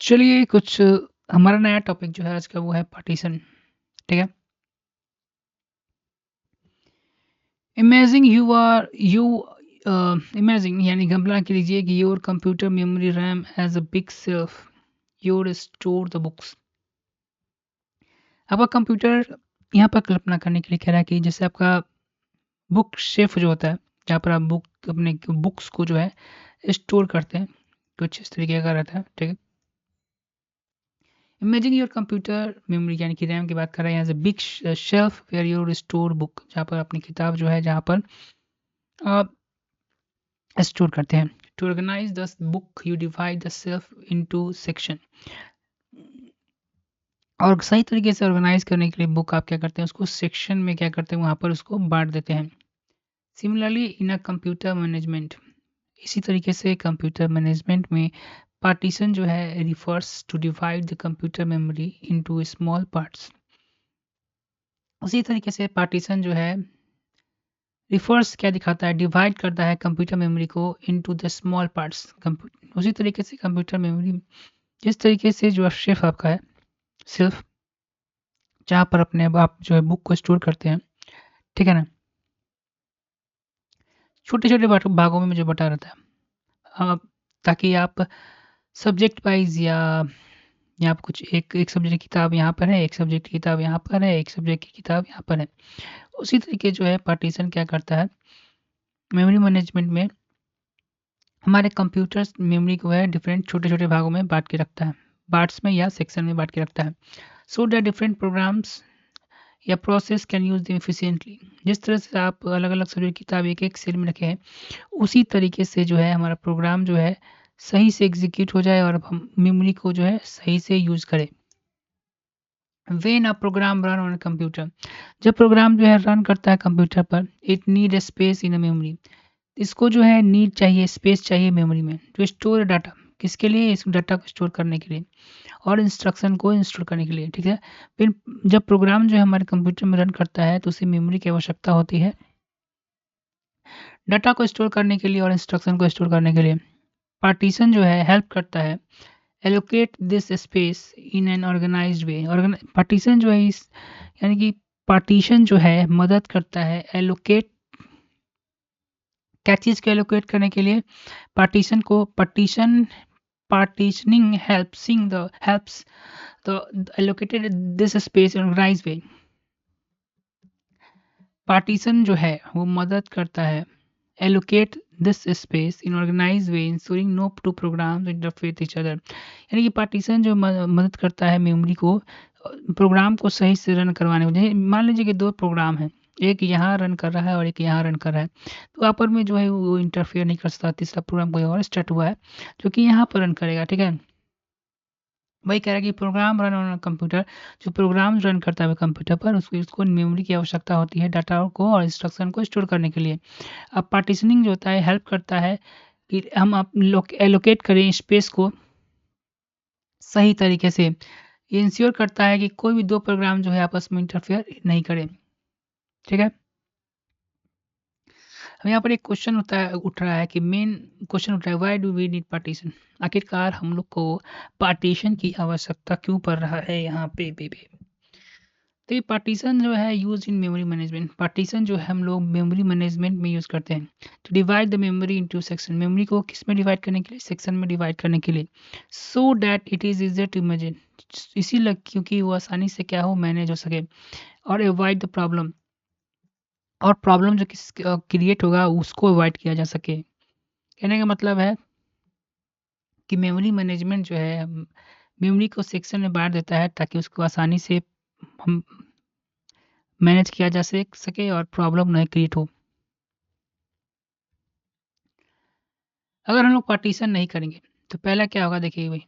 चलिए कुछ हमारा नया टॉपिक जो है आज का वो है पार्टीशन। ठीक है। इमेजिन यू इमेजिन यानी कल्पना कीजिए कि your computer memory RAM as a big self your store the books. आपका कंप्यूटर यहाँ पर कल्पना करने के लिए कह रहा है कि जैसे आपका बुक शेफ जो होता है जहाँ पर आप बुक अपने बुक्स को जो है स्टोर करते हैं, कुछ इस तरीके का रहता है। ठीक है। इमेजिन योर कंप्यूटर मेमोरी यानी कि रैम की बात कर रहे हैं as a big shelf where your store book, जहाँ पर अपनी किताब जो है जहाँ पर आप स्टोर करते हैं। To organise the book you divide the self into section. और सही तरीके से ऑर्गेनाइज करने के लिए बुक आप क्या करते हैं, उसको सेक्शन में क्या करते हैं, वहाँ पर उसको बांट देते हैं। Similarly in a computer management, इसी तरीके से कंप्यूटर मैनेजमेंट में पार्टीशन जो है refers to divide the computer memory into small parts. उसी तरीके से पार्टीशन जो है रिफर्स क्या दिखाता है, डिवाइड करता है कंप्यूटर मेमोरी को इनटू द स्मॉल पार्ट्स। उसी तरीके से कंप्यूटर मेमोरी जिस तरीके से जो शेफ आपका है सिर्फ जहाँ पर अपने आप जो है बुक को स्टोर करते हैं, ठीक है ना, छोटे छोटे भागों में मुझे बटा रहता है। ताकि आप सब्जेक्ट वाइज या आप कुछ एक एक सब्जेक्ट की किताब यहाँ पर है, एक सब्जेक्ट की किताब यहाँ पर है, एक सब्जेक्ट की किताब यहाँ पर है। उसी तरीके जो है पार्टीशन क्या करता है मेमोरी मैनेजमेंट में, हमारे कंप्यूटर मेमोरी को है डिफरेंट छोटे छोटे भागों में बांट के रखता है, पार्ट्स में या सेक्शन में बांट के रखता है। सो दैट डिफरेंट प्रोग्राम्स या process can use them efficiently. जिस तरह से आप अलग अलग सब्जेक्ट की किताब एक एक सेल में रखे हैं, उसी तरीके से जो है हमारा प्रोग्राम जो है सही से एग्जीक्यूट हो जाए और हम मेमोरी को जो है सही से यूज करें। When a program run on computer, जब प्रोग्राम जो है रन करता है कंप्यूटर पर, it need space in a memory, इसको जो है नीड चाहिए, स्पेस चाहिए मेमोरी में टू स्टोर डाटा। किसके लिए, इस डाटा को स्टोर करने के लिए और इंस्ट्रक्शन को इंस्टॉल करने के लिए। ठीक है। फिर जब प्रोग्राम जो है हमारे कंप्यूटर में रन करता है तो उसे मेमोरी की आवश्यकता होती है डाटा को स्टोर करने के लिए और इंस्ट्रक्शन को स्टोर करने के लिए। पार्टीशन जो है हेल्प करता है allocate this space in an organised way. Partition जो है इस यानी कि पार्टीशन जो है मदद करता है एलोकेट, क्या चीज़ को एलोकेट करने के लिए, पार्टीशन को, partitioning helps the allocated this space in organized way। Partition जो है वो मदद करता है allocate this space in organized way ensuring no two programs interfere with each other। यानी कि पार्टीशन जो मदद करता है मेमोरी को प्रोग्राम को सही से रन करवाने में। जैसे मान लीजिए कि दो प्रोग्राम है, एक यहाँ रन कर रहा है और एक यहाँ रन कर रहा है, तो आपस में जो है वो इंटरफेयर नहीं कर सकता। तीसरा प्रोग्राम कोई और स्टार्ट हुआ है जो कि यहाँ पर रन करेगा। ठीक है। वही कह रहा है कि प्रोग्राम रन ऑन कंप्यूटर, जो प्रोग्राम रन करता है कंप्यूटर पर उसको मेमोरी की आवश्यकता होती है डाटा को और इंस्ट्रक्शन को स्टोर करने के लिए। अब पार्टीशनिंग जो होता है हेल्प करता है कि हम एलोकेट करें स्पेस को सही तरीके से। ये इंश्योर करता है कि कोई भी दो प्रोग्राम जो है आपस में इंटरफेयर नहीं करें। ठीक है। अब यहाँ पर एक क्वेश्चन उठ रहा है कि मेन क्वेश्चन उठ रहा है, why do we need partition. आखिरकार हम लोग को पार्टीशन की आवश्यकता क्यों पड़ रहा है यहाँ पे बेबी। तो ये पार्टीशन जो है use in memory management, partition जो है हम लोग मेमोरी मैनेजमेंट में यूज करते हैं। तो divide the memory into section, memory को किस में डिवाइड करने के लिए, सेक्शन में डिवाइड करने के लिए। So that it is easier to imagine, इसी लग क्योंकि वो आसानी से क्या हो मैनेज हो सके, और अवॉइड द प्रॉब्लम, और प्रॉब्लम जो किस क्रिएट होगा उसको अवॉइड किया जा सके। कहने का मतलब है कि मेमोरी मैनेजमेंट जो है मेमोरी को सेक्शन में बांट देता है ताकि उसको आसानी से हम मैनेज किया जा सके और प्रॉब्लम नहीं क्रिएट हो। अगर हम लोग पार्टीशन नहीं करेंगे तो पहला क्या होगा, देखिए भाई,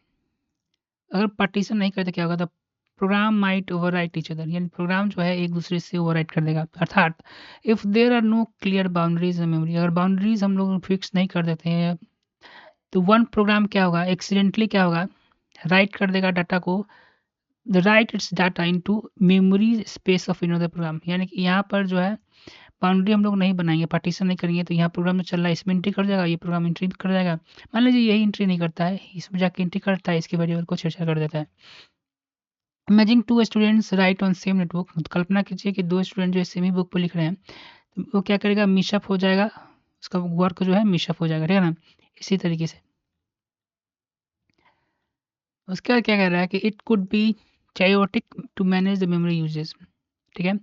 अगर पार्टीशन नहीं करते क्या होगा, तो program might overwrite each other, यानी प्रोग्राम जो है एक दूसरे से ओवरराइट कर देगा। अर्थात if there are no clear boundaries in memory, अगर बाउंड्रीज हम लोग फिक्स नहीं कर देते हैं तो वन प्रोग्राम क्या होगा, एक्सीडेंटली क्या होगा, राइट कर देगा डाटा को, the write its data into memory space of another program. यानी कि यहाँ पर जो है बाउंड्री हम लोग नहीं बनाएंगे, पार्टीशन नहीं करेंगे, तो यहाँ प्रोग्राम में चल रहा है इसमें एंट्री कर जाएगा, ये प्रोग्राम एंट्री कर जाएगा। मान लीजिए यही एंट्री नहीं करता है, इसमें जाके एंट्री करता है, इसकी वेरिएबल को छेड़छाड़ कर देता है। Imagine two students right on same network, कल्पना कीजिए कि दो स्टूडेंट जो है सेम ही बुक पर लिख रहे हैं, तो वो क्या करेगा, मिशअप हो जाएगा, उसका वर्क जो है मिशअप हो जाएगा, ठीक है ना। इसी तरीके से उसके बाद क्या कह रहा है कि it could be chaotic to manage the memory uses, ठीक है।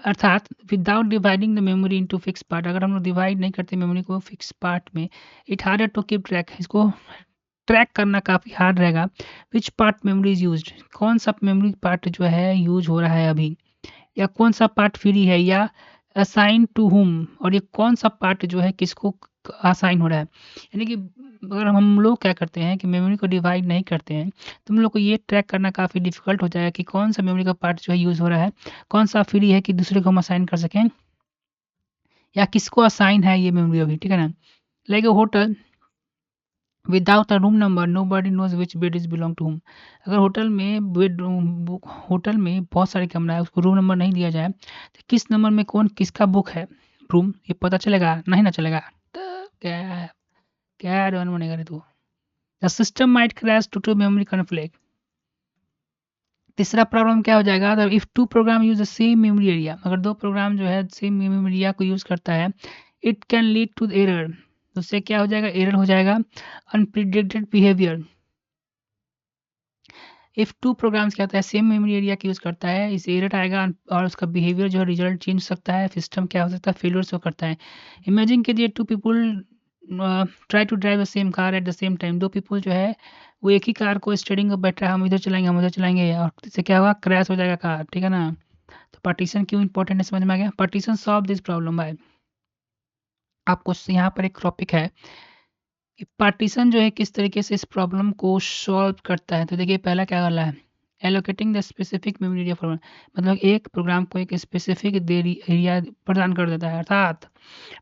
अर्थात without dividing the memory into fix part, अगर हम लोग डिवाइड नहीं करते मेमोरी को फिक्स पार्ट में, it harder to keep track, इसको ट्रैक करना काफ़ी हार्ड रहेगा। Which part memory is used, कौन सा मेमोरी पार्ट जो है यूज हो रहा है अभी, या कौन सा पार्ट फ्री है, या असाइन टू हुम, और ये कौन सा पार्ट जो है किसको असाइन हो रहा है। यानी कि अगर हम लोग क्या करते हैं कि मेमोरी को डिवाइड नहीं करते हैं, तो हम लोग को ये ट्रैक करना काफ़ी डिफिकल्ट हो जाएगा कि कौन सा मेमोरी का पार्ट जो है यूज़ हो रहा है, कौन सा फ्री है कि दूसरे को हम असाइन कर सकें, या किसको असाइन है ये मेमोरी अभी, ठीक है ना। Like a hotel without a room number nobody knows which bed is belong to whom, अगर होटल में बेड होटल में बहुत सारे कमरा है, उसको रूम नंबर नहीं दिया जाए, तो किस नंबर में कौन किसका बुक है रूम, ये पता चलेगा नहीं ना चलेगा। तो क्या क्या एडवांस बनेगा रे तू। The system might crash to memory conflict, तीसरा प्रॉब्लम क्या हो जाएगा, if two program use the same memory area, अगर दो प्रोग्राम जो है सेम मेमोरी एरिया को यूज करता है, it can lead to error, उससे क्या हो जाएगा, एरर हो जाएगा, unpredicted behaviour. If two programs क्या होता है सेम मेमोरी एरिया की यूज करता है, इस एरर आएगा और उसका बिहेवियर जो है रिजल्ट चेंज हो सकता है, सिस्टम क्या हो सकता है, फेलियर शो करता है। इमेजिन कीजिए two people try to drive the same car at the same time, दो पीपल जो है वो एक ही कार को स्टेयरिंग पर बैठ रहा है, हम इधर चलाएंगे हम उधर चलाएंगे, और इससे क्या होगा, क्रैश हो जाएगा कार, ठीक है ना। तो पार्टीशन क्यों इंपॉर्टेंट है समझ में आ गया। Partition solve this problem by, आपको यहाँ पर एक टॉपिक है कि पार्टीशन जो है किस तरीके से इस प्रॉब्लम को सॉल्व करता है। तो देखिए पहला क्या वाला है, allocating the specific memory area for, मतलब एक प्रोग्राम को एक स्पेसिफिक एरिया प्रदान कर देता है, अर्थात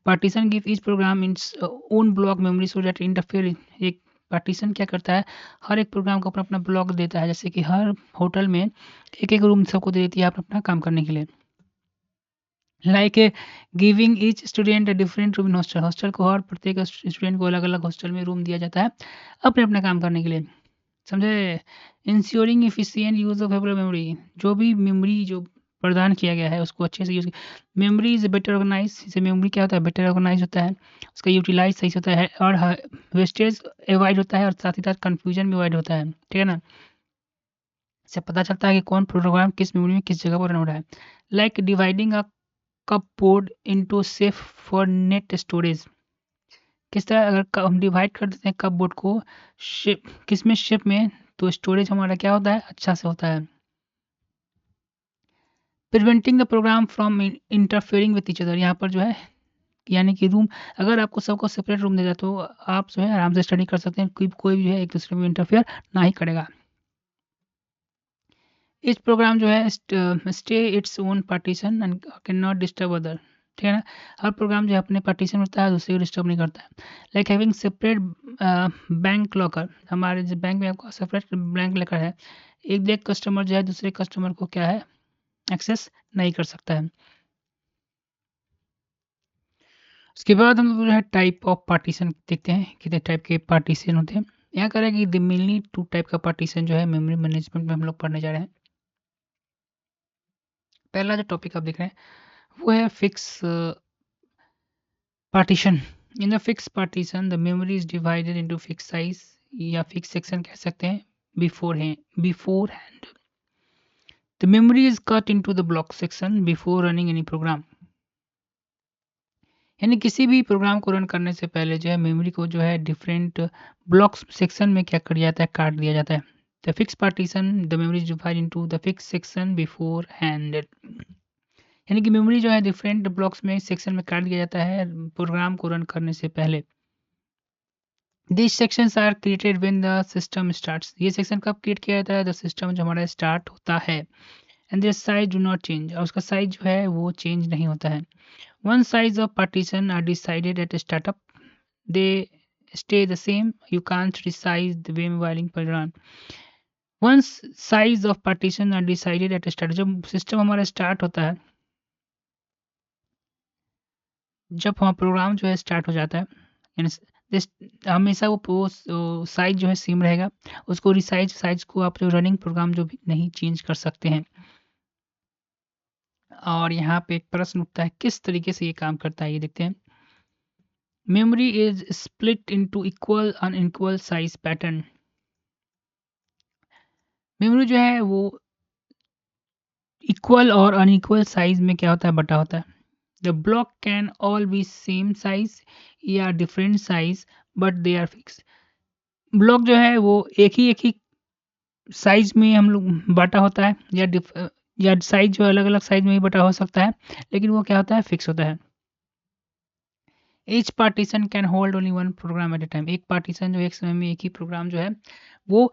partition give each program its own block memory so that interfere, एक पार्टीशन क्या करता है, हर एक प्रोग्राम को अपना अपना ब्लॉक देता है, जैसे कि हर होटल में एक एक रूम सबको दे देती है आप अपना काम करने के लिए। Like giving each student a different room in hostel, hostel को हर प्रत्येक स्टूडेंट को अलग अलग हॉस्टल में रूम दिया जाता है अपने अपना काम करने के लिए, समझे। Ensuring efficient use of available memory, जो भी मेमोरी जो प्रदान किया गया है उसको अच्छे से use, memory is better organise, इसे मेमोरी क्या होता है, बेटर ऑर्गेनाइज होता है, उसका यूटिलाइज सही से होता है, और वेस्टेज अवॉइड होता है, और साथ ही साथ कन्फ्यूजन भी अवॉइड होता है, ठीक है ना। इससे पता चलता है कि कौन प्रोग्राम किस मेमोरी में किस जगह पर रन हो रहा है। Like dividing a cup board into safe for net storage, किस तरह अगर हम डिवाइड कर देते हैं कप बोर्ड को शेप किस में, शेप में, तो स्टोरेज हमारा क्या होता है, अच्छा से होता है। Preventing the program from interfering with each other, यहाँ पर जो है यानी कि रूम, अगर आपको सबको सेपरेट रूम दे दिया तो आप जो है आराम से स्टडी कर सकते हैं, कोई भी जो है एक दूसरे में इंटरफेयर ना ही करेगा। इस प्रोग्राम जो है stay its own partition and can not disturb other, ठीक है ना। हर प्रोग्राम जो है अपने पार्टीशन होता है, दूसरे को डिस्टर्ब नहीं करता है। Like having separate bank locker, हमारे जो बैंक में आपका सेपरेट बैंक लॉकर है, एक कस्टमर जो है दूसरे कस्टमर को क्या है, एक्सेस नहीं कर सकता है। उसके बाद हम जो है टाइप ऑफ पार्टीशन देखते हैं, कितने टाइप के पार्टीशन होते हैं। यहाँ कह रहा है कि मेनली टू टाइप का पार्टीशन जो है मेमोरी मैनेजमेंट में हम लोग पढ़ने जा रहे हैं। पहला जो टॉपिक आप देख रहे हैं वो है fix partition. In the fix partition the memory is divided into fix size या फिक्स सेक्शन कह सकते हैं beforehand. The memory is cut into the block section before running any program, यानी किसी भी प्रोग्राम को रन करने से पहले जो है मेमोरी को जो है डिफरेंट ब्लॉक सेक्शन में क्या कर दिया जाता है, काट दिया जाता है। The fix partition the memory is divide into the fix section before hand, यानी कि मेमोरी जो है डिफरेंट ब्लॉक्स में सेक्शन में काट दिया जाता है प्रोग्राम को रन करने से पहले। This sections are created when the system starts, ये सेक्शन कब क्रिएट किया जाता है, द सिस्टम जो हमारा स्टार्ट होता है। And this size do not change, और उसका साइज जो है वो चेंज नहीं होता है। One size of partition are decided at startup, they stay the same, you can't resize the way while per run. Once size of partition are decided at start, जब system हमारा start होता है जब हमारा programme जो है start हो जाता है, यानी हमेशा वो साइज जो है सेम रहेगा। उसको साइज को आप जो रनिंग प्रोग्राम जो भी नहीं चेंज कर सकते हैं। और यहाँ पे एक प्रश्न उठता है, किस तरीके से ये काम करता है, ये देखते हैं। Memory is split into equal unequal size pattern. Memory जो है वो इक्वल और अनइक्वल साइज में क्या होता है, बटा होता है। The block can all be same size या different size but they are fix. Block जो है वो एक ही साइज में हम लोग बांटा होता है, या साइज जो अलग अलग साइज में ही बटा हो सकता है, लेकिन वो क्या होता है, फिक्स होता है। Each partition can hold only one program at a time. एक पार्टीशन जो एक समय में एक ही प्रोग्राम जो है वो